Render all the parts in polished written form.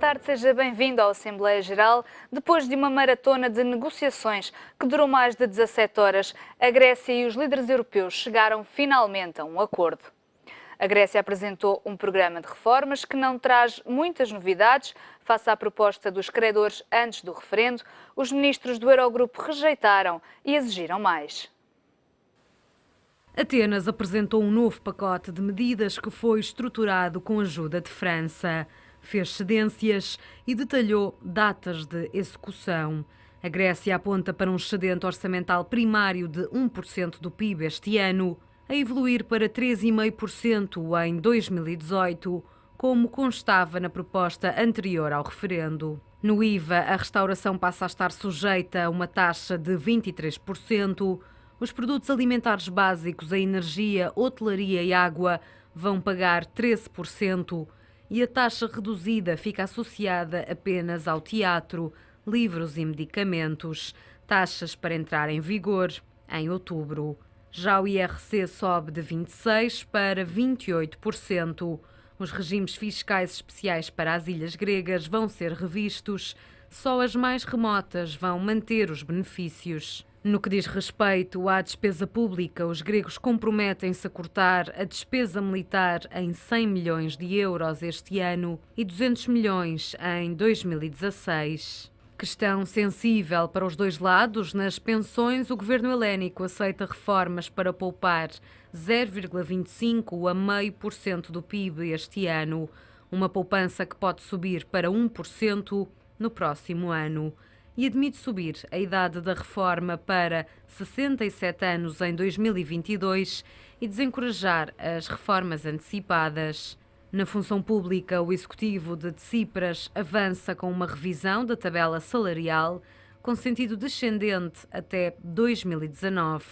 tarde, seja bem-vindo à Assembleia Geral. Depois de uma maratona de negociações que durou mais de 17 horas, a Grécia e os líderes europeus chegaram finalmente a um acordo. A Grécia apresentou um programa de reformas que não traz muitas novidades face à proposta dos credores antes do referendo. Os ministros do Eurogrupo rejeitaram e exigiram mais. Atenas apresentou um novo pacote de medidas que foi estruturado com a ajuda de França. Fez cedências e detalhou datas de execução. A Grécia aponta para um excedente orçamental primário de 1% do PIB este ano, a evoluir para 3,5% em 2018, como constava na proposta anterior ao referendo. No IVA, a restauração passa a estar sujeita a uma taxa de 23%. Os produtos alimentares básicos, a energia, hotelaria e água vão pagar 13% e a taxa reduzida fica associada apenas ao teatro, livros e medicamentos, taxas para entrar em vigor em outubro. Já o IRC sobe de 26% para 28%. Os regimes fiscais especiais para as ilhas gregas vão ser revistos, só as mais remotas vão manter os benefícios. No que diz respeito à despesa pública, os gregos comprometem-se a cortar a despesa militar em 100 milhões de euros este ano e 200 milhões em 2016. Questão sensível para os dois lados, nas pensões, o governo helénico aceita reformas para poupar 0,25% a 0,5% do PIB este ano, uma poupança que pode subir para 1% no próximo ano. E admite subir a idade da reforma para 67 anos em 2022 e desencorajar as reformas antecipadas. Na função pública, o executivo de Tsipras avança com uma revisão da tabela salarial com sentido descendente até 2019.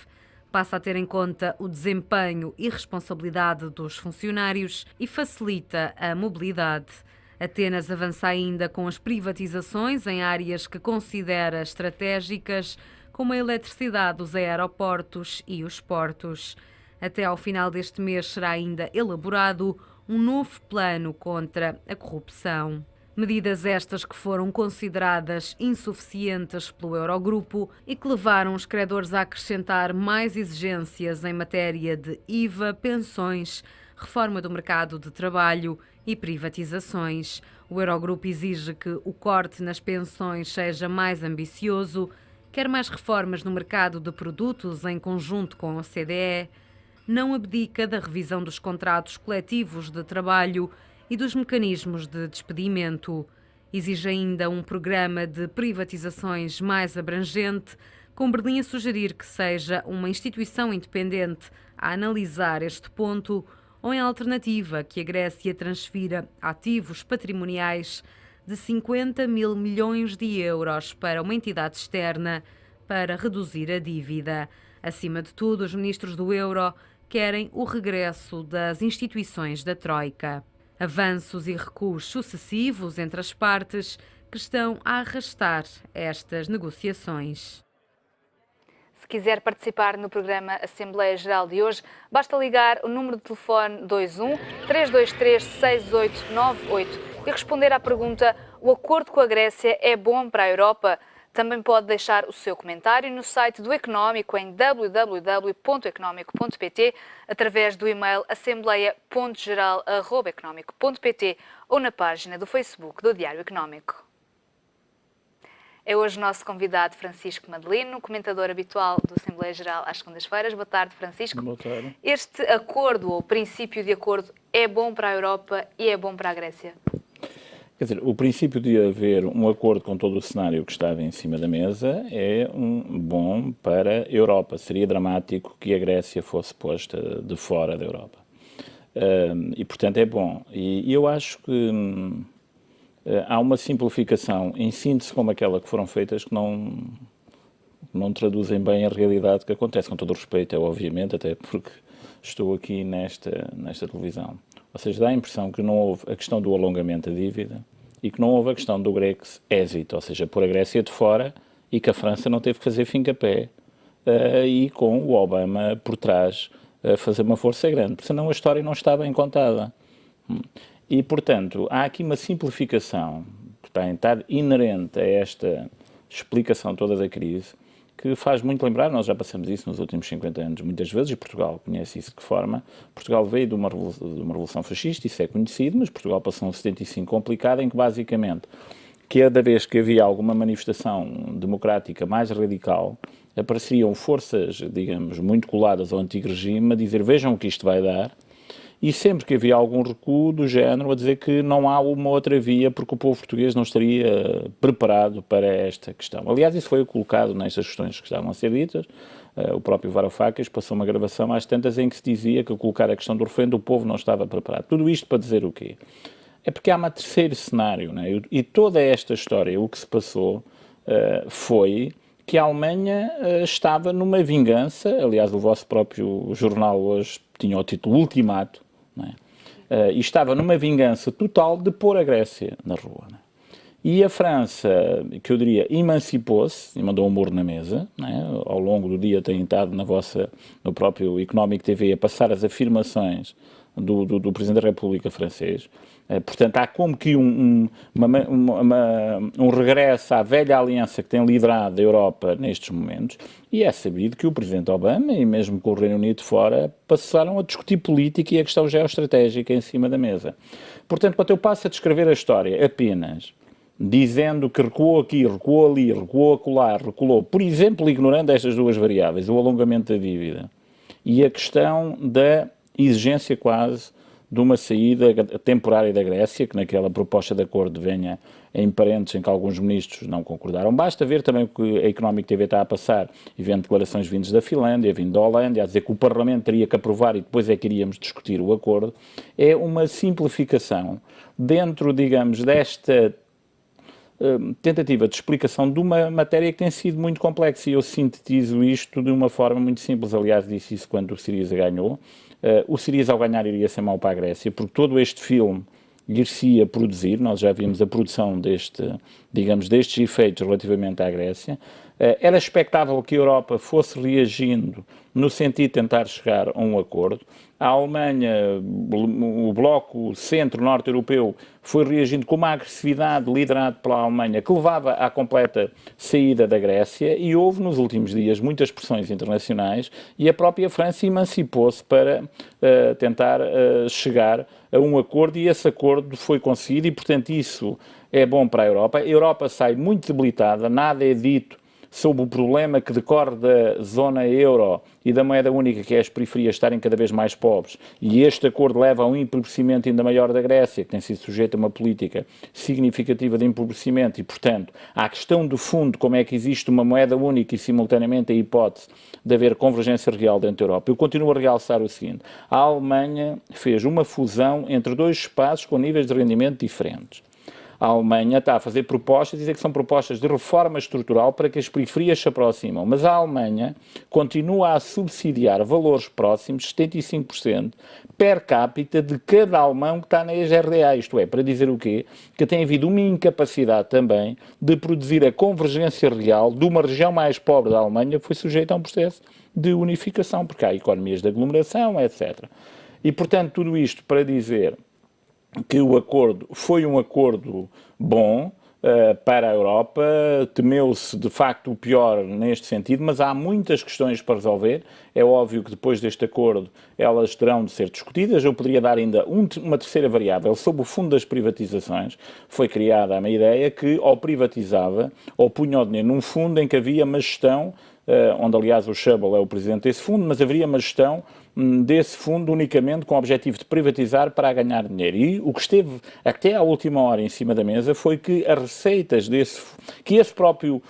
Passa a ter em conta o desempenho e responsabilidade dos funcionários e facilita a mobilidade. Atenas avança ainda com as privatizações em áreas que considera estratégicas, como a eletricidade, os aeroportos e os portos. Até ao final deste mês será ainda elaborado um novo plano contra a corrupção. Medidas estas que foram consideradas insuficientes pelo Eurogrupo e que levaram os credores a acrescentar mais exigências em matéria de IVA, pensões, reforma do mercado de trabalho e privatizações. O Eurogrupo exige que o corte nas pensões seja mais ambicioso, quer mais reformas no mercado de produtos em conjunto com a OCDE, não abdica da revisão dos contratos coletivos de trabalho e dos mecanismos de despedimento. Exige ainda um programa de privatizações mais abrangente, com Berlim a sugerir que seja uma instituição independente a analisar este ponto, ou em alternativa que a Grécia transfira ativos patrimoniais de 50 mil milhões de euros para uma entidade externa para reduzir a dívida. Acima de tudo, os ministros do euro querem o regresso das instituições da Troika. Avanços e recuos sucessivos entre as partes que estão a arrastar estas negociações. Se quiser participar no programa Assembleia Geral de hoje, basta ligar o número de telefone 21 323 6898 e responder à pergunta: o acordo com a Grécia é bom para a Europa? Também pode deixar o seu comentário no site do Económico em www.económico.pt, através do e-mail assembleia.geral@económico.pt ou na página do Facebook do Diário Económico. É hoje o nosso convidado Francisco Madelino, comentador habitual do Assembleia Geral às segundas-feiras. Boa tarde, Francisco. Boa tarde. Este acordo, ou princípio de acordo, é bom para a Europa e é bom para a Grécia? Quer dizer, o princípio de haver um acordo com todo o cenário que estava em cima da mesa é bom para a Europa. Seria dramático que a Grécia fosse posta de fora da Europa. E, portanto, é bom. E eu acho que há uma simplificação, em síntese como aquela que foram feitas, que não traduzem bem a realidade que acontece. Com todo o respeito, obviamente, até porque estou aqui nesta televisão. Ou seja, dá a impressão que não houve a questão do alongamento da dívida e que não houve a questão do Grexit, ou seja, pôr a Grécia de fora, e que a França não teve que fazer fim-capé e com o Obama por trás fazer uma força grande, porque senão a história não está bem contada. E, portanto, há aqui uma simplificação que está inerente a esta explicação toda da crise, que faz muito lembrar, nós já passamos isso nos últimos 50 anos muitas vezes, e Portugal conhece isso de que forma. Portugal veio de uma revolução fascista, isso é conhecido, mas Portugal passou um 75 complicado, em que basicamente, cada vez que havia alguma manifestação democrática mais radical, apareciam forças, digamos, muito coladas ao antigo regime, a dizer vejam o que isto vai dar, e sempre que havia algum recuo do género, a dizer que não há uma outra via porque o povo português não estaria preparado para esta questão. Aliás, isso foi colocado nestas questões que estavam a ser ditas. O próprio Varoufakis passou uma gravação às tantas em que se dizia que, ao colocar a questão do referendo, o povo não estava preparado. Tudo isto para dizer o quê? É porque há um terceiro cenário, né? E toda esta história, o que se passou foi que a Alemanha estava numa vingança. Aliás, o vosso próprio jornal hoje tinha o título Ultimato, não é? E estava numa vingança total de pôr a Grécia na rua. Não é? E a França, que eu diria, emancipou-se e mandou um murro na mesa, não é? Ao longo do dia tem estado no próprio Economic TV a passar as afirmações do Presidente da República francês. Portanto, há como que um regresso à velha aliança que tem liderado a Europa nestes momentos, e é sabido que o Presidente Obama, e mesmo com o Reino Unido fora, passaram a discutir política e a questão geoestratégica em cima da mesa. Portanto, quando eu passo a descrever a história apenas dizendo que recuou aqui, recuou ali, recuou acolá, reculou, por exemplo, ignorando estas duas variáveis, o alongamento da dívida e a questão da exigência quase de uma saída temporária da Grécia, que naquela proposta de acordo venha em parênteses em que alguns ministros não concordaram. Basta ver também o que a Economic TV está a passar, e vendo declarações vindas da Finlândia, vindo da Holândia, a dizer que o Parlamento teria que aprovar e depois é que iríamos discutir o acordo. É uma simplificação dentro, digamos, desta tentativa de explicação de uma matéria que tem sido muito complexa, e eu sintetizo isto de uma forma muito simples. Aliás, disse isso quando o Syriza ganhou. O Syriza, ao ganhar, iria ser mau para a Grécia, porque todo este filme ir-se-ia produzir, nós já vimos a produção destes efeitos relativamente à Grécia. Era expectável que a Europa fosse reagindo no sentido de tentar chegar a um acordo. A Alemanha, o bloco centro-norte europeu, foi reagindo com uma agressividade liderada pela Alemanha que levava à completa saída da Grécia, e houve nos últimos dias muitas pressões internacionais e a própria França emancipou-se para tentar chegar a um acordo, e esse acordo foi conseguido e, portanto, isso é bom para a Europa. A Europa sai muito debilitada, nada é dito sobre o problema que decorre da zona euro e da moeda única, que é as periferias estarem cada vez mais pobres, e este acordo leva a um empobrecimento ainda maior da Grécia, que tem sido sujeita a uma política significativa de empobrecimento, e, portanto, à questão do fundo, como é que existe uma moeda única e, simultaneamente, a hipótese de haver convergência real dentro da Europa. Eu continuo a realçar o seguinte: a Alemanha fez uma fusão entre dois espaços com níveis de rendimento diferentes. A Alemanha está a fazer propostas, dizer que são propostas de reforma estrutural para que as periferias se aproximam, mas a Alemanha continua a subsidiar valores próximos, 75%, per capita de cada alemão que está na ex-RDA. Isto é, para dizer o quê? Que tem havido uma incapacidade também de produzir a convergência real de uma região mais pobre da Alemanha que foi sujeita a um processo de unificação, porque há economias de aglomeração, etc. E, portanto, tudo isto para dizer que o acordo foi um acordo bom para a Europa. Temeu-se de facto o pior neste sentido, mas há muitas questões para resolver. É óbvio que depois deste acordo elas terão de ser discutidas. Eu poderia dar ainda uma terceira variável sobre o fundo das privatizações. Foi criada uma ideia que ou privatizava ou punha o dinheiro num fundo em que havia uma gestão, onde aliás o Schäuble é o presidente desse fundo, mas haveria uma gestão desse fundo unicamente com o objetivo de privatizar para ganhar dinheiro. E o que esteve até à última hora em cima da mesa foi que as receitas que esse próprio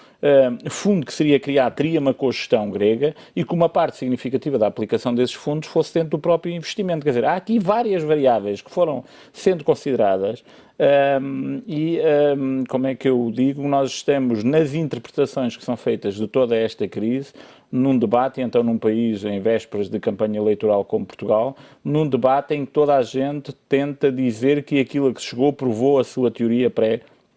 fundo que seria criado teria uma cogestão grega, e que uma parte significativa da aplicação desses fundos fosse dentro do próprio investimento. Quer dizer, há aqui várias variáveis que foram sendo consideradas. Como é que eu digo, nós estamos nas interpretações que são feitas de toda esta crise, num debate, então num país em vésperas de campanha eleitoral como Portugal, num debate em que toda a gente tenta dizer que aquilo a que chegou provou a sua teoria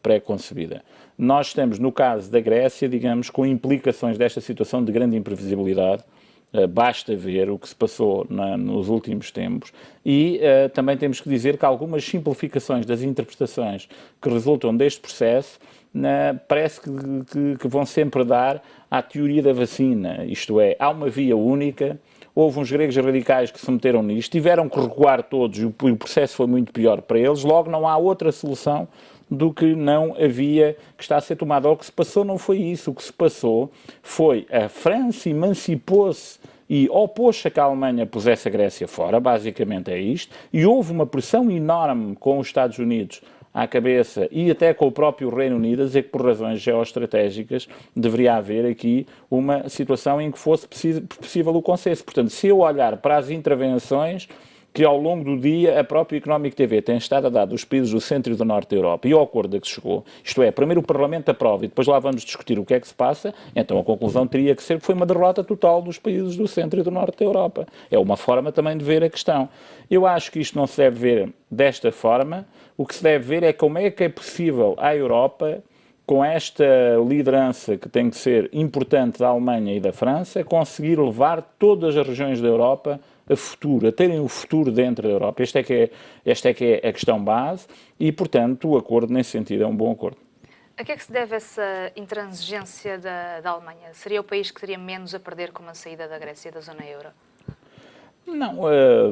pré-concebida. Nós estamos, no caso da Grécia, digamos, com implicações desta situação de grande imprevisibilidade, Basta ver o que se passou nos últimos tempos e também temos que dizer que algumas simplificações das interpretações que resultam deste processo parece que vão sempre dar à teoria da vacina, isto é, há uma via única, houve uns gregos radicais que se meteram nisto, tiveram que recuar todos e o processo foi muito pior para eles, logo não há outra solução do que não havia que está a ser tomada. O que se passou não foi isso, o que se passou foi a França emancipou-se e opôs-se a que a Alemanha pusesse a Grécia fora, basicamente é isto, e houve uma pressão enorme com os Estados Unidos à cabeça e até com o próprio Reino Unido a dizer que por razões geoestratégicas deveria haver aqui uma situação em que fosse possível o consenso. Portanto, se eu olhar para as intervenções que ao longo do dia a própria Económico TV tem estado a dar dos países do centro e do norte da Europa e ao acordo a que se chegou, isto é, primeiro o Parlamento aprova e depois lá vamos discutir o que é que se passa, então a conclusão teria que ser que foi uma derrota total dos países do centro e do norte da Europa. É uma forma também de ver a questão. Eu acho que isto não se deve ver desta forma, o que se deve ver é como é que é possível à Europa, com esta liderança que tem que ser importante da Alemanha e da França, conseguir levar todas as regiões da Europa a futuro, a terem o futuro dentro da Europa. Esta é que é a questão base e, portanto, o acordo nesse sentido é um bom acordo. A que é que se deve essa intransigência da Alemanha? Seria o país que teria menos a perder com a saída da Grécia da zona euro? Não,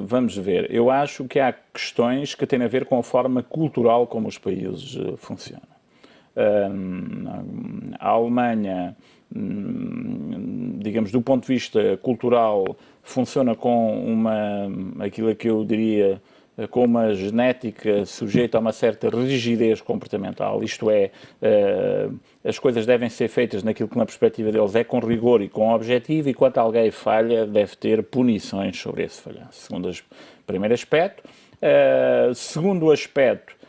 vamos ver. Eu acho que há questões que têm a ver com a forma cultural como os países funcionam. A Alemanha, digamos, do ponto de vista cultural, funciona com aquilo que eu diria, com uma genética sujeita a uma certa rigidez comportamental, isto é, as coisas devem ser feitas naquilo que na perspectiva deles é com rigor e com objetivo, e quando alguém falha deve ter punições sobre esse falhanço. Primeiro aspecto. Segundo aspecto,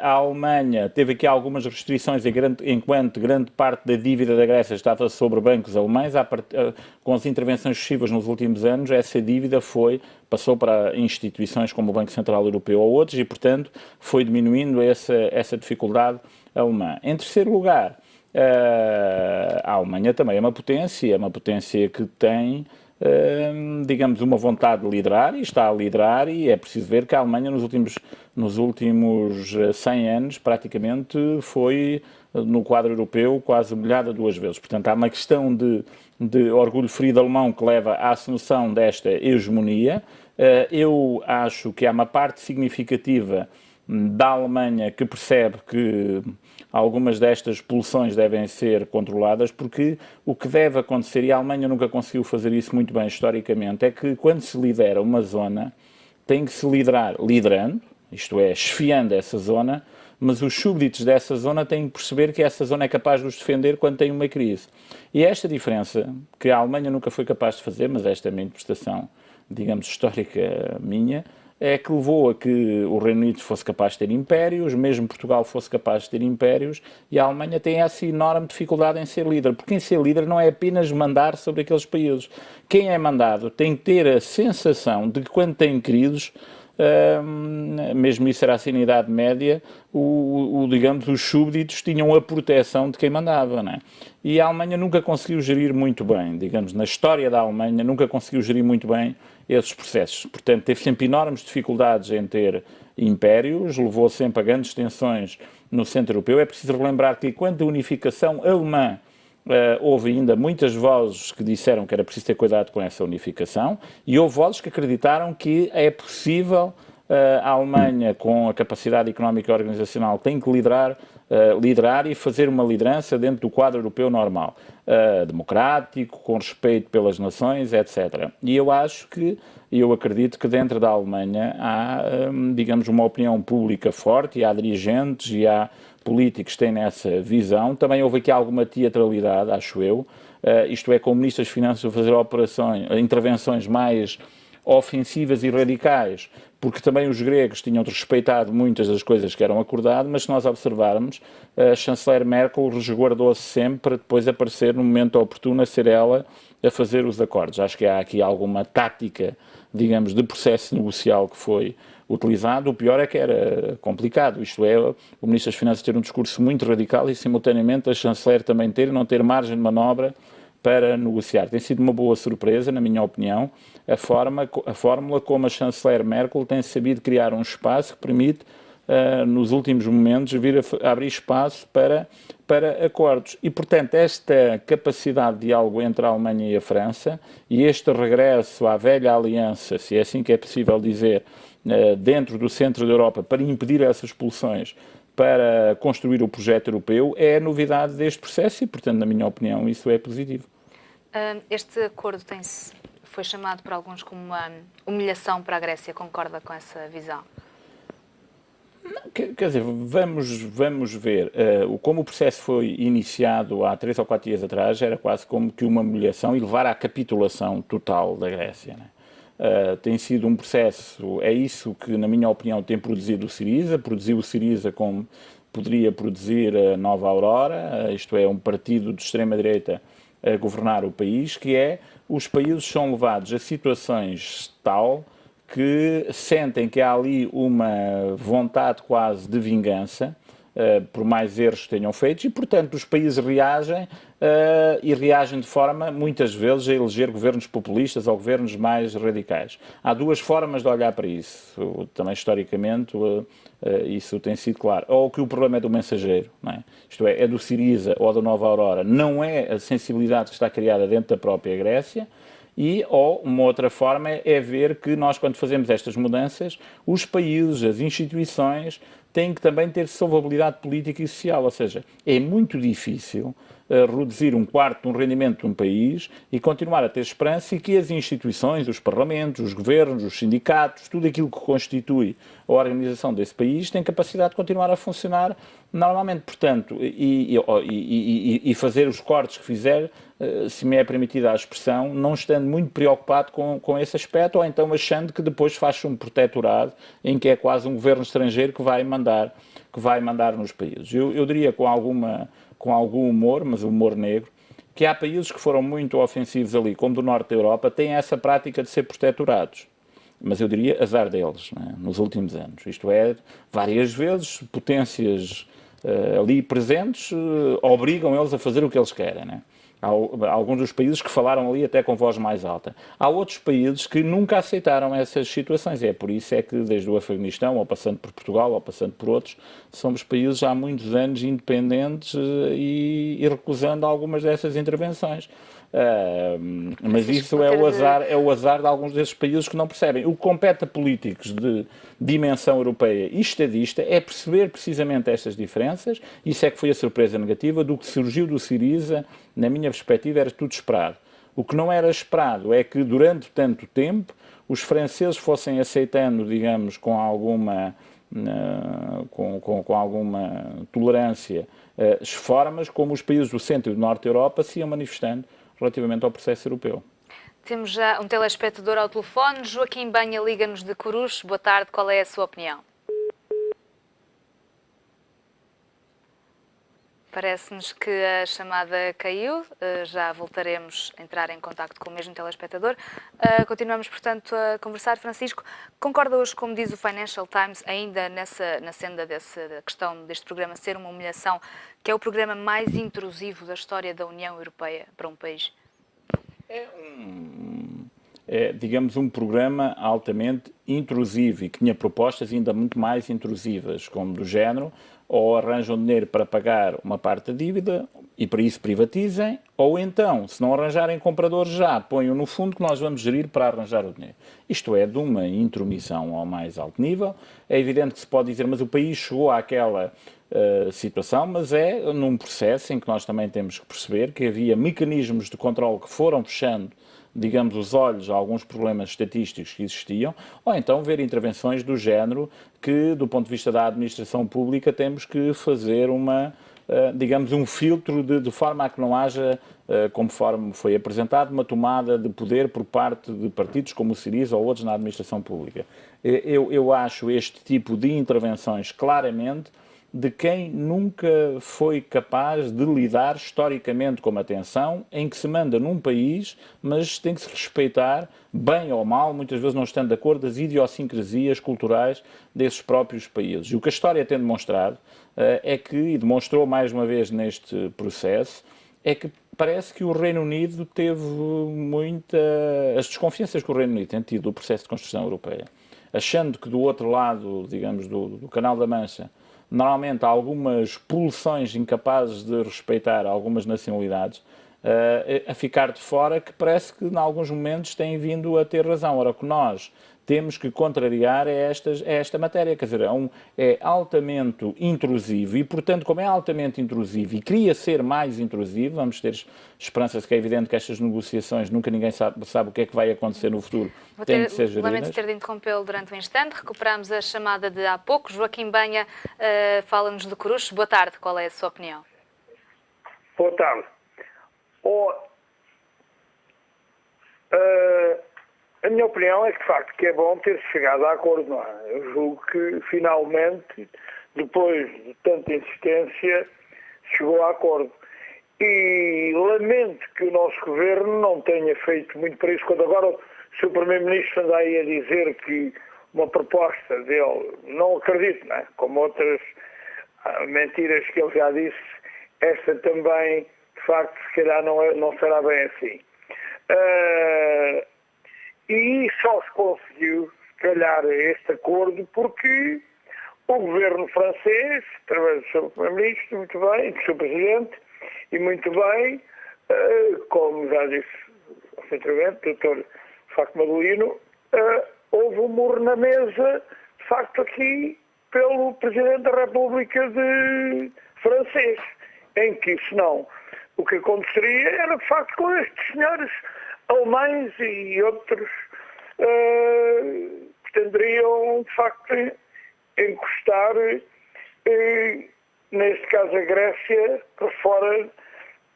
a Alemanha teve aqui algumas restrições enquanto grande parte da dívida da Grécia estava sobre bancos alemães. Com as intervenções excessivas nos últimos anos, essa dívida passou para instituições como o Banco Central Europeu ou outros e, portanto, foi diminuindo essa dificuldade alemã. Em terceiro lugar, a Alemanha também é uma potência que tem, digamos, uma vontade de liderar e está a liderar, e é preciso ver que a Alemanha nos últimos 100 anos praticamente foi no quadro europeu quase humilhada 2 vezes. Portanto, há uma questão de orgulho ferido alemão que leva à assunção desta hegemonia. Eu acho que há uma parte significativa da Alemanha que percebe que algumas destas pulsões devem ser controladas, porque o que deve acontecer, e a Alemanha nunca conseguiu fazer isso muito bem historicamente, é que quando se lidera uma zona, tem que se liderar liderando, isto é, esfiando essa zona, mas os súbditos dessa zona têm que perceber que essa zona é capaz de os defender quando tem uma crise. E esta diferença, que a Alemanha nunca foi capaz de fazer, mas esta é uma interpretação, digamos, histórica minha, é que levou a que o Reino Unido fosse capaz de ter impérios, mesmo Portugal fosse capaz de ter impérios, e a Alemanha tem essa enorme dificuldade em ser líder, porque em ser líder não é apenas mandar sobre aqueles países. Quem é mandado tem que ter a sensação de que quando tem crises, mesmo isso era assim na Idade Média, digamos, os súbditos tinham a proteção de quem mandava, não é? E a Alemanha nunca conseguiu gerir muito bem, digamos, na história da Alemanha, nunca conseguiu gerir muito bem esses processos. Portanto, teve sempre enormes dificuldades em ter impérios, levou sempre a grandes tensões no centro europeu. É preciso relembrar que, quando a unificação alemã, houve ainda muitas vozes que disseram que era preciso ter cuidado com essa unificação, e houve vozes que acreditaram que é possível, a Alemanha, com a capacidade económica e organizacional, tem que liderar e fazer uma liderança dentro do quadro europeu normal, democrático, com respeito pelas nações, etc. E eu acredito que dentro da Alemanha há, digamos, uma opinião pública forte, e há dirigentes e há políticos que têm essa visão. Também houve aqui alguma teatralidade, acho eu, isto é, com ministros das Finanças a fazer intervenções mais ofensivas e radicais, porque também os gregos tinham respeitado muitas das coisas que eram acordadas, mas se nós observarmos, a chanceler Merkel resguardou-se sempre para depois aparecer no momento oportuno a ser ela a fazer os acordos. Acho que há aqui alguma tática, digamos, de processo negocial que foi utilizado. O pior é que era complicado, isto é, o Ministro das Finanças ter um discurso muito radical e, simultaneamente, a chanceler também não ter margem de manobra para negociar. Tem sido uma boa surpresa, na minha opinião, a fórmula como a chanceler Merkel tem sabido criar um espaço que permite, nos últimos momentos, vir a abrir espaço para acordos. E, portanto, esta capacidade de diálogo entre a Alemanha e a França e este regresso à velha aliança, se é assim que é possível dizer, dentro do centro da Europa, para impedir essas expulsões, para construir o projeto europeu, é a novidade deste processo e, portanto, na minha opinião, isso é positivo. Este acordo foi chamado por alguns como uma humilhação para a Grécia. Concorda com essa visão? Quer dizer, vamos ver. Como o processo foi iniciado há 3 ou 4 dias atrás, era quase como que uma humilhação e levar à capitulação total da Grécia, né? Tem sido um processo, é isso que, na minha opinião, tem produzido o Syriza. Produziu o Syriza como poderia produzir a Nova Aurora, isto é, um partido de extrema-direita a governar o país, que é, os países são levados a situações tal que sentem que há ali uma vontade quase de vingança, por mais erros que tenham feito, e, portanto, os países reagem e reagem de forma, muitas vezes, a eleger governos populistas ou governos mais radicais. Há 2 formas de olhar para isso. Também, historicamente, isso tem sido claro. Ou que o problema é do mensageiro, não é? Isto é do Syriza ou da Nova Aurora, não é a sensibilidade que está criada dentro da própria Grécia. Ou uma outra forma é ver que nós, quando fazemos estas mudanças, os países, as instituições, têm que também ter solvabilidade política e social. Ou seja, é muito difícil reduzir 1/4 de um rendimento de um país e continuar a ter esperança e que as instituições, os parlamentos, os governos, os sindicatos, tudo aquilo que constitui a organização desse país tem capacidade de continuar a funcionar normalmente. Portanto, e fazer os cortes que fizer, se me é permitida a expressão, não estando muito preocupado com esse aspecto, ou então achando que depois faz um protetorado em que é quase um governo estrangeiro que vai mandar nos países. Eu diria com algum humor, mas humor negro, que há países que foram muito ofensivos ali, como do norte da Europa, têm essa prática de ser protetorados. Mas eu diria azar deles, né, nos últimos anos. Isto é, várias vezes, potências ali presentes obrigam eles a fazer o que eles querem, né? Há alguns dos países que falaram ali até com voz mais alta. Há outros países que nunca aceitaram essas situações. É por isso é que, desde o Afeganistão, ou passando por Portugal, ou passando por outros, somos países há muitos anos independentes e recusando algumas dessas intervenções. Mas isso é o azar de alguns desses países que não percebem. O que compete a políticos de dimensão europeia e estadista é perceber precisamente estas diferenças. Isso é que foi a surpresa negativa do que surgiu do Syriza. Na minha perspectiva, era tudo esperado. O que não era esperado é que, durante tanto tempo, os franceses fossem aceitando, digamos, com alguma tolerância, as formas como os países do centro e do norte da Europa se iam manifestando relativamente ao processo europeu. Temos já um telespectador ao telefone. Joaquim Banha liga-nos de Coruche. Boa tarde, qual é a sua opinião? Parece-nos que a chamada caiu, já voltaremos a entrar em contacto com o mesmo telespectador. Continuamos, portanto, a conversar. Francisco, concorda hoje, como diz o Financial Times, ainda na senda da questão deste programa ser uma humilhação, que é o programa mais intrusivo da história da União Europeia para um país? Digamos, um programa altamente intrusivo e que tinha propostas ainda muito mais intrusivas, como do género: ou arranjam dinheiro para pagar uma parte da dívida e para isso privatizem, ou então, se não arranjarem compradores já, ponham no fundo que nós vamos gerir para arranjar o dinheiro. Isto é de uma intromissão ao mais alto nível. É evidente que se pode dizer, mas o país chegou àquela situação, mas é num processo em que nós também temos que perceber que havia mecanismos de controle que foram fechando, digamos, os olhos a alguns problemas estatísticos que existiam, ou então ver intervenções do género que, do ponto de vista da administração pública, temos que fazer digamos, um filtro de forma a que não haja, conforme foi apresentado, uma tomada de poder por parte de partidos como o Syriza ou outros na administração pública. Eu acho este tipo de intervenções claramente de quem nunca foi capaz de lidar historicamente com uma tensão em que se manda num país, mas tem que se respeitar, bem ou mal, muitas vezes não estando de acordo, as idiosincrasias culturais desses próprios países. E o que a história tem demonstrado e demonstrou mais uma vez neste processo, é que parece que o Reino Unido teve as desconfianças que o Reino Unido tem tido do processo de construção europeia, achando que do outro lado, digamos, do Canal da Mancha, normalmente há algumas pulsões incapazes de respeitar algumas nacionalidades, a ficar de fora, que parece que em alguns momentos têm vindo a ter razão. Ora, o que nós temos que contrariar é esta matéria, quer dizer, é altamente intrusivo e, portanto, como é altamente intrusivo e queria ser mais intrusivo, vamos ter esperanças que é evidente que estas negociações nunca ninguém sabe o que é que vai acontecer no futuro, têm de ser geridas. Lamento ter de interrompê-lo durante um instante, recuperamos a chamada de há pouco. Joaquim Banha fala-nos de Coruche. Boa tarde, qual é a sua opinião? Boa tarde. A minha opinião é que, de facto, que é bom ter chegado a acordo, não é? Eu julgo que, finalmente, depois de tanta insistência, chegou a acordo. E lamento que o nosso governo não tenha feito muito para isso, quando agora o Sr. Primeiro-Ministro anda aí a dizer que uma proposta dele, não acredito, não é? Como outras mentiras que ele já disse, esta também, de facto, se calhar não será bem assim. E só se conseguiu, se calhar, este acordo porque o governo francês, através do seu Primeiro-Ministro, muito bem, do seu Presidente, e muito bem, como já disse recentemente o Dr. Facto Madalino, houve um murro na mesa, de facto, aqui pelo Presidente da República francês, em que, senão, o que aconteceria era, de facto, com estes senhores alemães e outros pretenderiam, de facto, encostar, neste caso a Grécia, para fora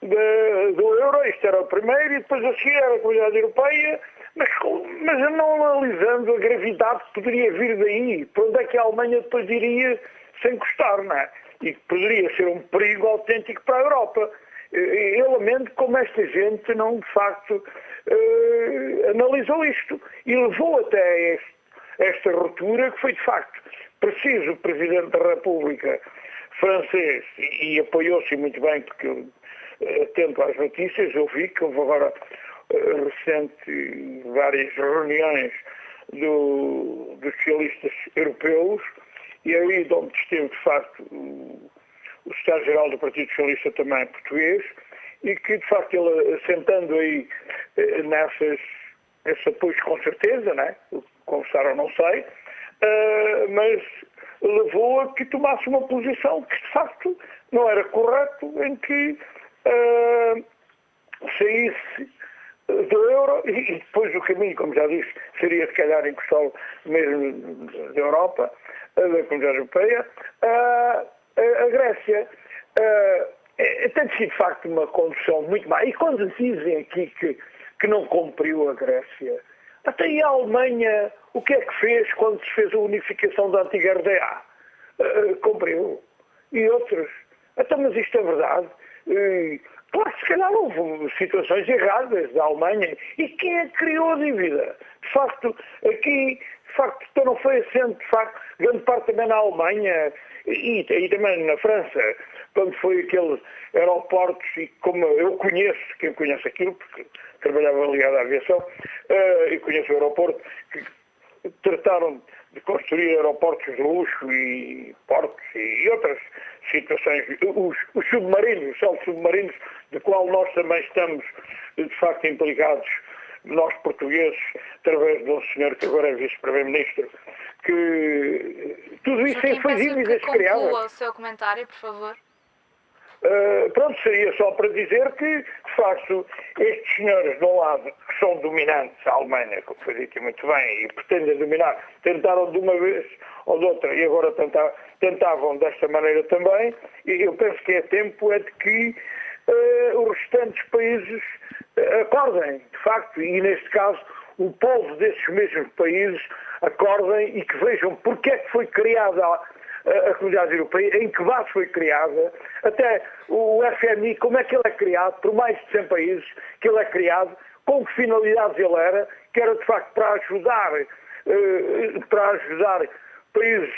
do euro. Isto era o primeiro, e depois a seguir era a Comunidade Europeia, mas não analisando a gravidade que poderia vir daí, para onde é que a Alemanha depois iria se encostar, não é? E que poderia ser um perigo autêntico para a Europa. Eu lamento como esta gente não, de facto, analisou isto e levou até esta ruptura, que foi, de facto, preciso o Presidente da República francês, e apoiou-se muito bem, porque eu atento às notícias, eu vi que houve agora recente várias reuniões dos socialistas europeus, e aí de onde esteve, de facto, o Secretário-Geral do Partido Socialista também português, e que, de facto, ele assentando aí nesses apoios com certeza, né? Conversaram, não sei, mas levou a que tomasse uma posição que, de facto, não era correto, em que saísse do euro e depois o caminho, como já disse, seria, se calhar, encostá-lo mesmo da Europa, da Comunidade Europeia, a Grécia. Tem sido, de facto, uma condução muito má. E quando dizem aqui que não cumpriu a Grécia, até aí a Alemanha, o que é que fez quando se fez a unificação da antiga RDA? Cumpriu. E outros. Então, mas isto é verdade. Claro que se calhar houve situações erradas da Alemanha. E quem é que criou a dívida? De facto, aqui, de facto, então não foi assente, de facto, grande parte também na Alemanha e também na França, quando foi aqueles aeroportos, e como eu conheço, quem conhece aquilo, porque trabalhava ligado à aviação, e conheço o aeroporto, que trataram de construir aeroportos de luxo e portos e outras situações, os submarinos, os saltos submarinos, de qual nós também estamos, de facto, implicados, nós portugueses, através de um senhor que agora é vice-primeiro-ministro, que tudo isso foi dívidas criadas. Conclua o seu comentário, por favor. Pronto, seria só para dizer que, de facto, estes senhores de um lado, que são dominantes, a Alemanha, como foi dito muito bem, e pretendem dominar, tentaram de uma vez ou de outra, e agora tentavam desta maneira também, e eu penso que é tempo de que os restantes países acordem, de facto, e neste caso o povo desses mesmos países acordem e que vejam porque é que foi criada a Comunidade Europeia, em que base foi criada, até o FMI, como é que ele é criado, por mais de 100 países que ele é criado, com que finalidades ele era, que era de facto para ajudar países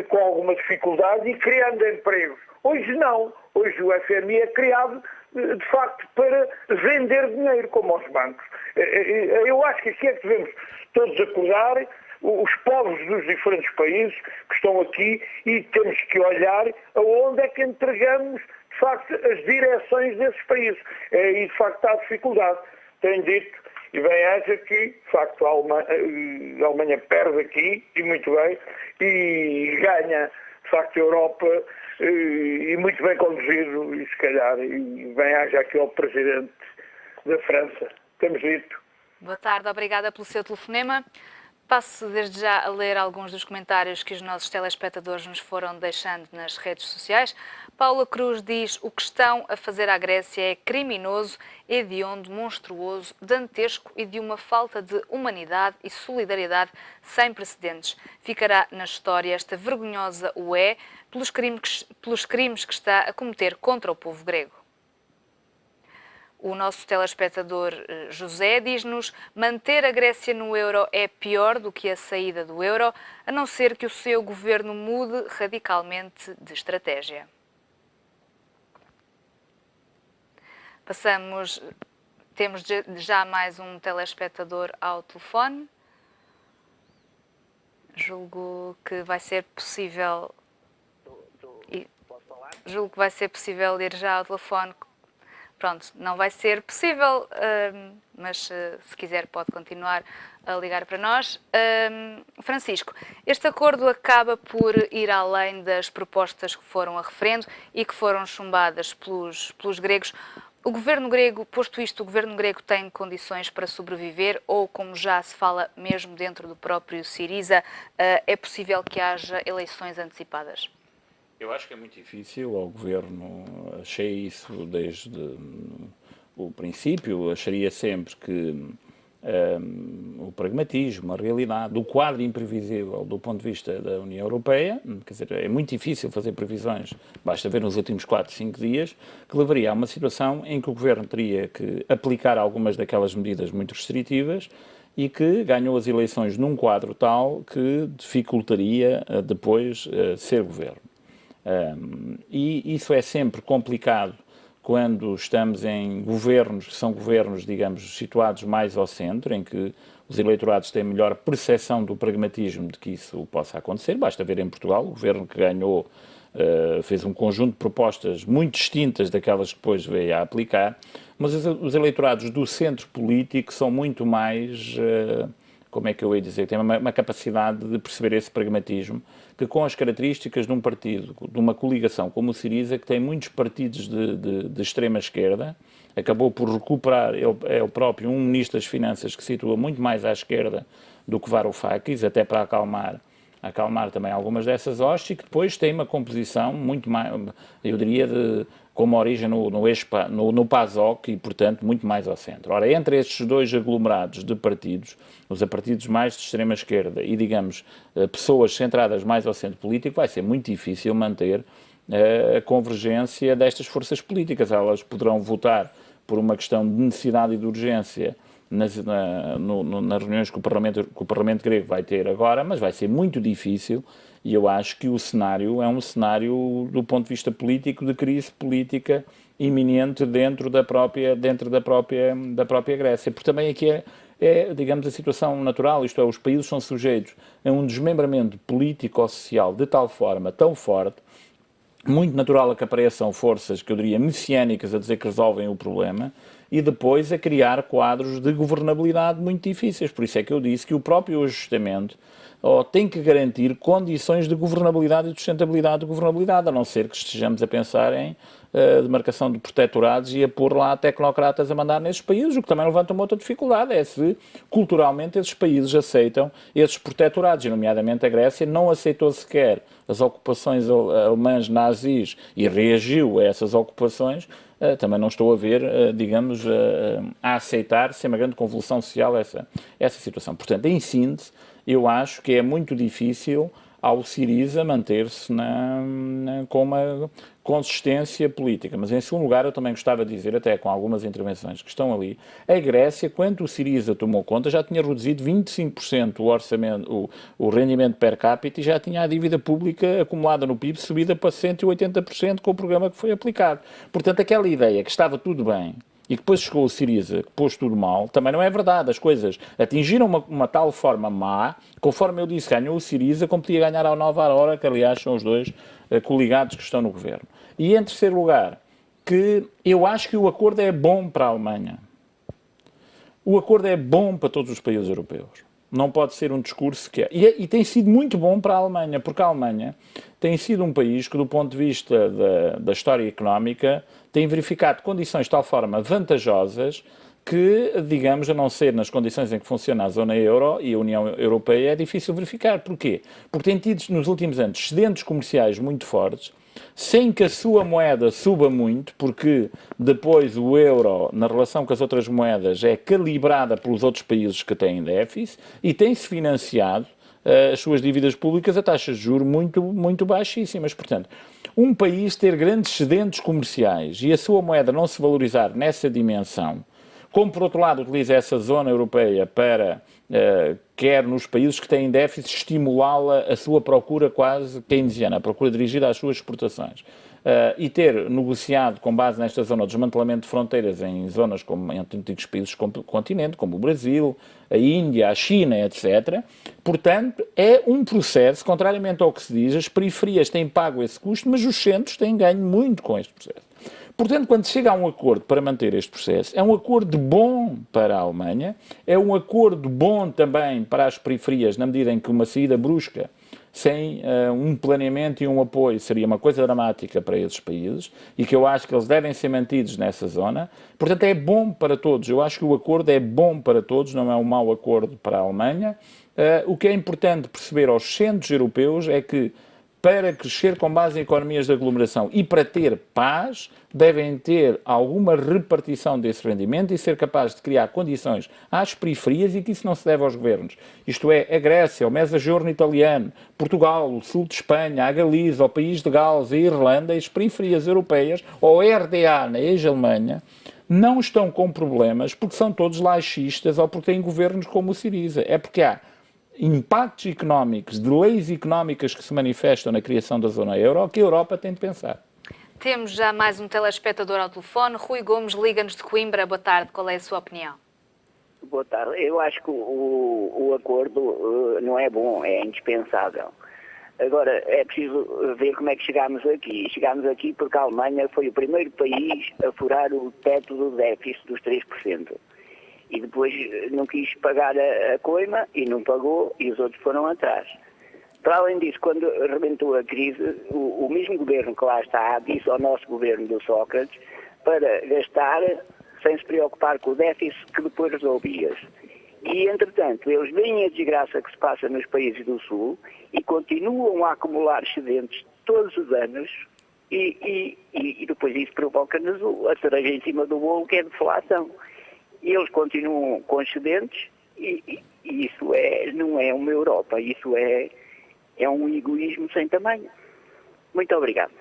com alguma dificuldade e criando empregos. Hoje não. Hoje o FMI é criado de facto, para vender dinheiro, como aos bancos. Eu acho que aqui é que devemos todos acordar, os povos dos diferentes países que estão aqui, e temos que olhar aonde é que entregamos, de facto, as direções desses países. E, de facto, há dificuldade. Tenho dito, e bem haja que, de facto, a Alemanha perde aqui, e muito bem, e ganha, de facto, a Europa, e muito bem conduzido, e se calhar, e bem haja aqui ao Presidente da França. Temos dito. Boa tarde, obrigada pelo seu telefonema. Passo desde já a ler alguns dos comentários que os nossos telespectadores nos foram deixando nas redes sociais. Paula Cruz diz: o que estão a fazer à Grécia é criminoso, hediondo, monstruoso, dantesco e de uma falta de humanidade e solidariedade sem precedentes. Ficará na história esta vergonhosa UE pelos crimes que está a cometer contra o povo grego. O nosso telespectador José diz-nos: manter a Grécia no euro é pior do que a saída do euro, a não ser que o seu governo mude radicalmente de estratégia. Temos já mais um telespectador ao telefone. Julgo que vai ser possível. Julgo que vai ser possível ir já ao telefone. Pronto, não vai ser possível, mas se quiser pode continuar a ligar para nós. Francisco, este acordo acaba por ir além das propostas que foram a referendo e que foram chumbadas pelos gregos. O governo grego, posto isto, o governo grego tem condições para sobreviver ou, como já se fala mesmo dentro do próprio Syriza, é possível que haja eleições antecipadas? Eu acho que é muito difícil ao governo, achei isso desde o princípio, acharia sempre que o pragmatismo, a realidade, o quadro imprevisível do ponto de vista da União Europeia, quer dizer, é muito difícil fazer previsões, basta ver nos últimos 4, 5 dias, que levaria a uma situação em que o governo teria que aplicar algumas daquelas medidas muito restritivas e que ganhou as eleições num quadro tal que dificultaria depois ser governo. E isso é sempre complicado quando estamos em governos que são governos, digamos, situados mais ao centro, em que os eleitorados têm melhor percepção do pragmatismo de que isso possa acontecer. Basta ver em Portugal, o governo que ganhou fez um conjunto de propostas muito distintas daquelas que depois veio a aplicar, mas os eleitorados do centro político são muito mais... como é que eu ia dizer, tem uma capacidade de perceber esse pragmatismo, que com as características de um partido, de uma coligação como o Syriza, que tem muitos partidos de extrema esquerda, acabou por recuperar, é o próprio um ministro das Finanças que situa muito mais à esquerda do que Varoufakis, até para acalmar também algumas dessas hostes, e que depois tem uma composição muito mais, eu diria, com uma origem no PASOK e, portanto, muito mais ao centro. Ora, entre estes dois aglomerados de partidos, os partidos mais de extrema-esquerda e, digamos, pessoas centradas mais ao centro político, vai ser muito difícil manter a convergência destas forças políticas. Elas poderão votar por uma questão de necessidade e de urgência nas reuniões que o Parlamento grego vai ter agora, mas vai ser muito difícil. E eu acho que o cenário é um cenário, do ponto de vista político, de crise política iminente dentro da própria Grécia. Porque também aqui digamos, a situação natural, isto é, os países são sujeitos a um desmembramento político ou social de tal forma, tão forte, muito natural a que apareçam forças, que eu diria, messiânicas a dizer que resolvem o problema, e depois a criar quadros de governabilidade muito difíceis. Por isso é que eu disse que o próprio ajustamento tem que garantir condições de governabilidade e de sustentabilidade de governabilidade, a não ser que estejamos a pensar em demarcação de protetorados e a pôr lá tecnocratas a mandar nesses países, o que também levanta uma outra dificuldade, é se culturalmente esses países aceitam esses protetorados, e nomeadamente a Grécia não aceitou sequer as ocupações alemãs nazis e reagiu a essas ocupações. Também não estou a ver, digamos, a aceitar, sem uma grande convulsão social, essa situação. Portanto, em síntese, eu acho que é muito difícil ao Syriza manter-se com uma consistência política. Mas, em segundo lugar, eu também gostava de dizer, até com algumas intervenções que estão ali, a Grécia, quando o Syriza tomou conta, já tinha reduzido 25% o orçamento, o rendimento per capita e já tinha a dívida pública acumulada no PIB subida para 180% com o programa que foi aplicado. Portanto, aquela ideia que estava tudo bem e que depois chegou o Syriza, que pôs tudo mal, também não é verdade. As coisas atingiram uma tal forma má, conforme eu disse, ganhou o Syriza, como podia ganhar a Nova Aurora, que aliás são os dois coligados que estão no governo. E em terceiro lugar, que eu acho que o acordo é bom para a Alemanha. O acordo é bom para todos os países europeus. Não pode ser um discurso que é. E tem sido muito bom para a Alemanha, porque a Alemanha tem sido um país que, do ponto de vista da história económica, tem verificado condições de tal forma vantajosas que, digamos, a não ser nas condições em que funciona a zona euro e a União Europeia, é difícil verificar. Porquê? Porque tem tido, nos últimos anos, excedentes comerciais muito fortes, sem que a sua moeda suba muito, porque depois o euro, na relação com as outras moedas, é calibrada pelos outros países que têm déficit e tem-se financiado as suas dívidas públicas a taxas de juros muito, muito baixíssimas. Portanto, um país ter grandes excedentes comerciais e a sua moeda não se valorizar nessa dimensão, como, por outro lado, utiliza essa zona europeia para, quer nos países que têm déficit, estimulá-la a sua procura quase keynesiana, a procura dirigida às suas exportações. E ter negociado, com base nesta zona, o desmantelamento de fronteiras em zonas como em antigos países do continente, como o Brasil, a Índia, a China, etc. Portanto, é um processo, contrariamente ao que se diz, as periferias têm pago esse custo, mas os centros têm ganho muito com este processo. Portanto, quando chega a um acordo para manter este processo, é um acordo bom para a Alemanha, é um acordo bom também para as periferias, na medida em que uma saída brusca, sem um planeamento e um apoio, seria uma coisa dramática para esses países, e que eu acho que eles devem ser mantidos nessa zona. Portanto, é bom para todos. Eu acho que o acordo é bom para todos, não é um mau acordo para a Alemanha. O que é importante perceber aos centros europeus é que, para crescer com base em economias de aglomeração e para ter paz, devem ter alguma repartição desse rendimento e ser capazes de criar condições às periferias, e que isso não se deve aos governos. Isto é, a Grécia, o Mezzogiorno italiano, Portugal, o sul de Espanha, a Galiza, o país de Gales, a Irlanda, e as periferias europeias, ou a RDA na ex-Alemanha, não estão com problemas porque são todos laixistas ou porque têm governos como o Syriza. É porque há impactos económicos, de leis económicas que se manifestam na criação da zona euro, que a Europa tem de pensar. Temos já mais um telespectador ao telefone. Rui Gomes, liga-nos de Coimbra. Boa tarde, qual é a sua opinião? Boa tarde. Eu acho que o acordo não é bom, é indispensável. Agora, é preciso ver como é que chegámos aqui. Chegámos aqui porque a Alemanha foi o primeiro país a furar o teto do déficit dos 3%. E depois não quis pagar a coima e não pagou, e os outros foram atrás. Para além disso, quando arrebentou a crise, o mesmo governo que lá está disse ao nosso governo do Sócrates para gastar sem se preocupar com o déficit que depois resolvias. E, entretanto, eles veem a desgraça que se passa nos países do Sul e continuam a acumular excedentes todos os anos, e depois isso provoca-nos a cereja em cima do bolo, que é a deflação. E eles continuam com excedentes, e isso não é uma Europa, isso é um egoísmo sem tamanho. Muito obrigado.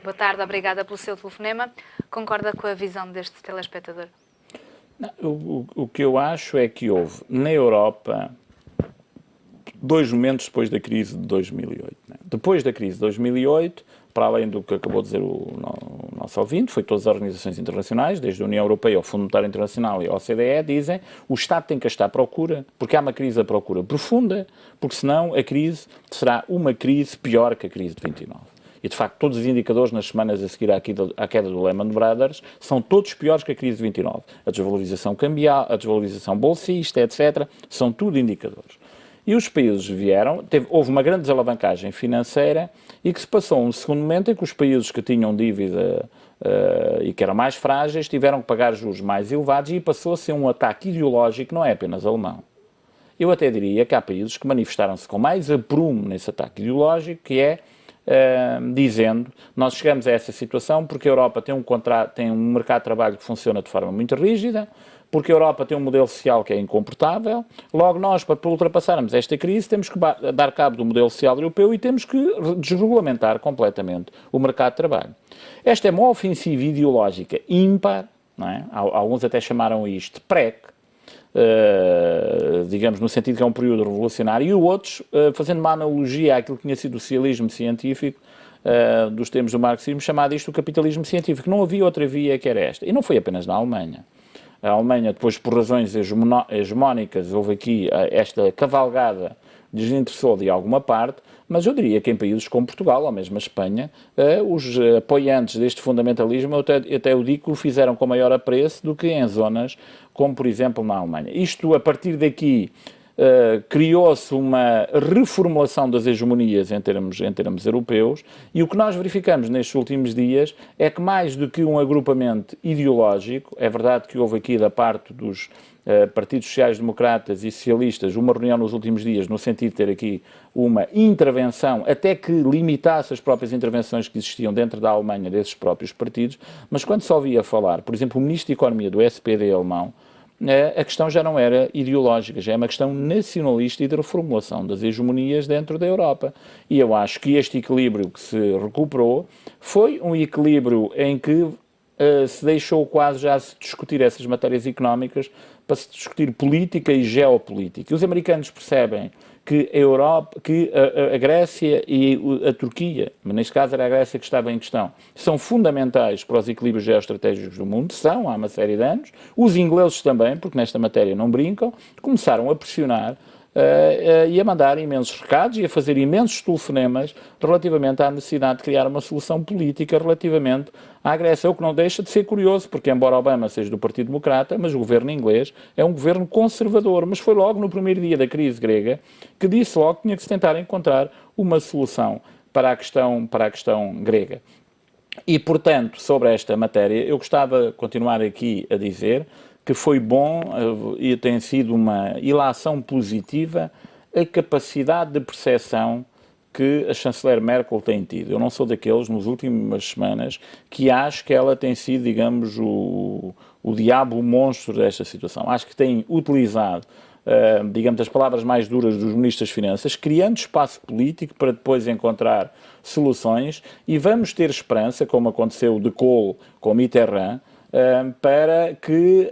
Boa tarde, obrigada pelo seu telefonema. Concorda com a visão deste telespectador? O que eu acho é que houve, na Europa, dois momentos depois da crise de 2008. Depois da crise de 2008, para além do que acabou de dizer o nosso ouvinte, foi todas as organizações internacionais, desde a União Europeia ao Fundo Monetário Internacional e ao OCDE, dizem que o Estado tem que estar à procura, porque há uma crise à procura profunda, porque senão a crise será uma crise pior que a crise de 29. E, de facto, todos os indicadores nas semanas a seguir à queda do Lehman Brothers são todos piores que a crise de 29. A desvalorização cambial, a desvalorização bolsista, etc., são tudo indicadores. E os países vieram, houve uma grande desalavancagem financeira, e que se passou um segundo momento em que os países que tinham dívida e que eram mais frágeis tiveram que pagar juros mais elevados, e passou a ser um ataque ideológico, não é apenas alemão. Eu até diria que há países que manifestaram-se com mais aprumo nesse ataque ideológico, que é dizendo: nós chegamos a essa situação porque a Europa tem um mercado de trabalho que funciona de forma muito rígida, porque a Europa tem um modelo social que é incomportável. Logo, nós, para ultrapassarmos esta crise, temos que dar cabo do modelo social europeu e temos que desregulamentar completamente o mercado de trabalho. Esta é uma ofensiva ideológica ímpar, não é? Alguns até chamaram isto de PREC, digamos, no sentido que é um período revolucionário, e outros, fazendo uma analogia àquilo que tinha sido o socialismo científico, dos termos do marxismo, chamado isto o capitalismo científico. Não havia outra via que era esta. E não foi apenas na Alemanha. A Alemanha, depois, por razões hegemónicas, houve aqui esta cavalgada, desinteressou de alguma parte, mas eu diria que em países como Portugal, ou mesmo a Espanha, os apoiantes deste fundamentalismo, até eu digo que o fizeram com maior apreço do que em zonas como, por exemplo, na Alemanha. Isto, a partir daqui, criou-se uma reformulação das hegemonias em termos europeus, e o que nós verificamos nestes últimos dias é que, mais do que um agrupamento ideológico, é verdade que houve aqui da parte dos partidos sociais-democratas e socialistas uma reunião nos últimos dias no sentido de ter aqui uma intervenção, até que limitasse as próprias intervenções que existiam dentro da Alemanha desses próprios partidos, mas quando se ouvia falar, por exemplo, o Ministro de Economia do SPD alemão, a questão já não era ideológica, já é uma questão nacionalista e de reformulação das hegemonias dentro da Europa. E eu acho que este equilíbrio que se recuperou foi um equilíbrio em que se deixou quase já se discutir essas matérias económicas para se discutir política e geopolítica. E os americanos percebem que a Europa, que a Grécia e a Turquia, mas neste caso era a Grécia que estava em questão, são fundamentais para os equilíbrios geoestratégicos do mundo, são há uma série de anos. Os ingleses também, porque nesta matéria não brincam, começaram a pressionar e a mandar imensos recados e a fazer imensos telefonemas relativamente à necessidade de criar uma solução política relativamente à Grécia, o que não deixa de ser curioso, porque embora Obama seja do Partido Democrata, mas o governo inglês é um governo conservador, mas foi logo no primeiro dia da crise grega que disse logo que tinha que se tentar encontrar uma solução para a questão grega. E, portanto, sobre esta matéria, eu gostava de continuar aqui a dizer que foi bom e tem sido uma ilação positiva a capacidade de percepção que a chanceler Merkel tem tido. Eu não sou daqueles, nas últimas semanas, que acho que ela tem sido, digamos, o diabo, o monstro desta situação. Acho que tem utilizado, digamos, as palavras mais duras dos ministros das Finanças, criando espaço político para depois encontrar soluções, e vamos ter esperança, como aconteceu de Kohl com Mitterrand, para que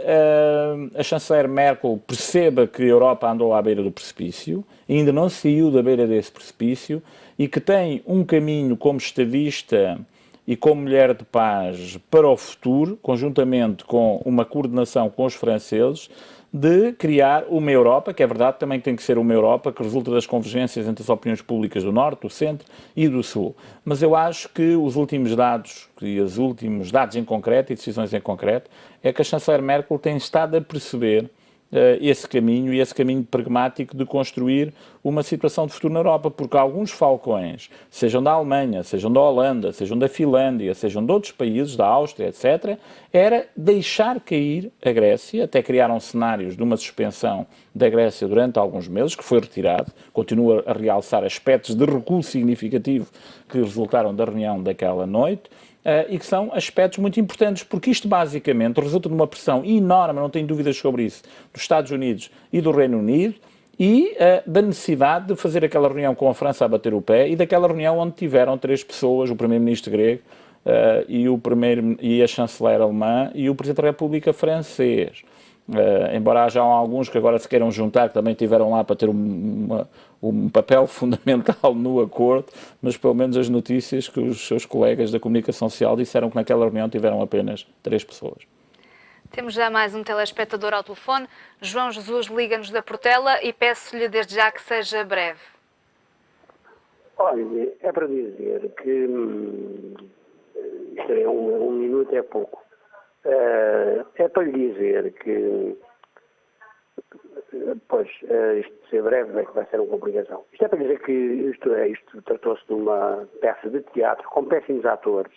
a chanceler Merkel perceba que a Europa andou à beira do precipício, ainda não saiu da beira desse precipício, e que tem um caminho como estadista e como mulher de paz para o futuro, conjuntamente com uma coordenação com os franceses, de criar uma Europa, que é verdade, também tem que ser uma Europa que resulta das convergências entre as opiniões públicas do Norte, do Centro e do Sul. Mas eu acho que os últimos dados em concreto e decisões em concreto, é que a chanceler Merkel tem estado a perceber esse caminho pragmático de construir uma situação de futuro na Europa, porque alguns falcões, sejam da Alemanha, sejam da Holanda, sejam da Finlândia, sejam de outros países, da Áustria, etc., era deixar cair a Grécia, até criaram cenários de uma suspensão da Grécia durante alguns meses, que foi retirado, continua a realçar aspectos de recuo significativo que resultaram da reunião daquela noite, e que são aspectos muito importantes, porque isto basicamente resulta de uma pressão enorme, não tenho dúvidas sobre isso, dos Estados Unidos e do Reino Unido, e da necessidade de fazer aquela reunião com a França a bater o pé, e daquela reunião onde tiveram 3 pessoas, o primeiro-ministro grego e a chanceler alemã e o presidente da República francês. Embora haja alguns que agora se queiram juntar, que também tiveram lá para ter um papel fundamental no acordo, mas pelo menos as notícias que os seus colegas da comunicação social disseram que naquela reunião tiveram apenas 3 pessoas. Temos já mais um telespectador ao telefone. João Jesus liga-nos da Portela e peço-lhe desde já que seja breve. Olha, é para dizer que isto é um minuto é pouco. É para lhe dizer que, pois, isto de ser breve é que vai ser uma complicação. Isto é para dizer que isto tratou-se de uma peça de teatro com péssimos atores,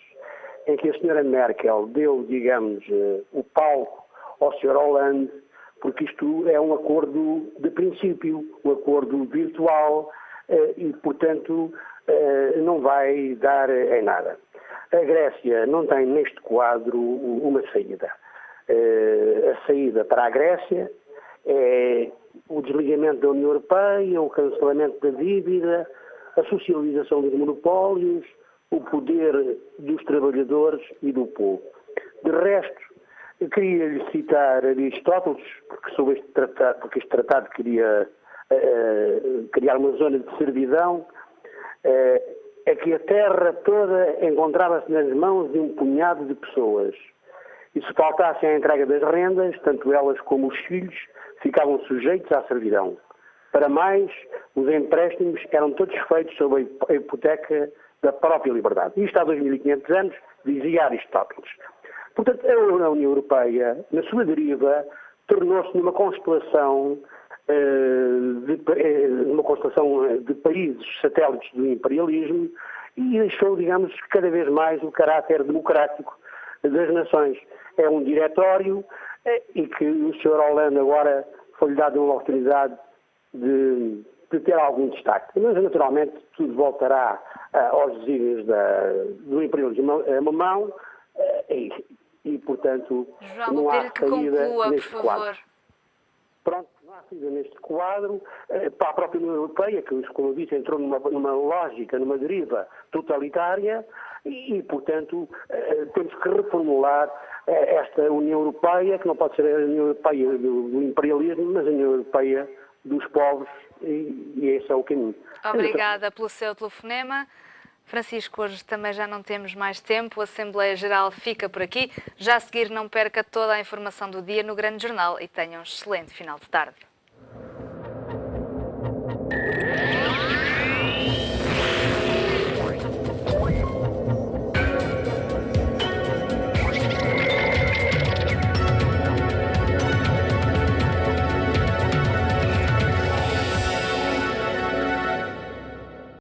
em que a senhora Merkel deu, digamos, o palco ao Sr. Hollande, porque isto é um acordo de princípio, um acordo virtual, e, portanto, não vai dar em nada. A Grécia não tem neste quadro uma saída. a saída para a Grécia, é o desligamento da União Europeia, o cancelamento da dívida, a socialização dos monopólios, o poder dos trabalhadores e do povo. De resto, eu queria-lhe citar Aristóteles, porque este tratado queria criar uma zona de servidão, é que a terra toda encontrava-se nas mãos de um punhado de pessoas. E se faltasse a entrega das rendas, tanto elas como os filhos ficavam sujeitos à servidão. Para mais, os empréstimos eram todos feitos sob a hipoteca da própria liberdade. Isto há 2500 anos, dizia Aristóteles. Portanto, a União Europeia, na sua deriva, tornou-se numa constelação de países satélites do imperialismo e deixou, digamos, cada vez mais o caráter democrático das nações. É um diretório e que o Sr. Hollande agora foi-lhe dado uma oportunidade de ter algum destaque. Mas, naturalmente, tudo voltará aos desígnios do imperialismo alemão e, portanto, João, não há que saída conclua, neste por quadro. favor. Pronto, não há saída neste quadro para a própria União Europeia, que, como eu disse, entrou numa lógica, numa deriva totalitária e, portanto, temos que reformular esta União Europeia, que não pode ser a União Europeia do imperialismo, mas a União Europeia dos povos, e esse é o caminho. Obrigada pelo seu telefonema. Francisco, hoje também já não temos mais tempo, a Assembleia Geral fica por aqui. Já a seguir, não perca toda a informação do dia no Grande Jornal e tenha um excelente final de tarde.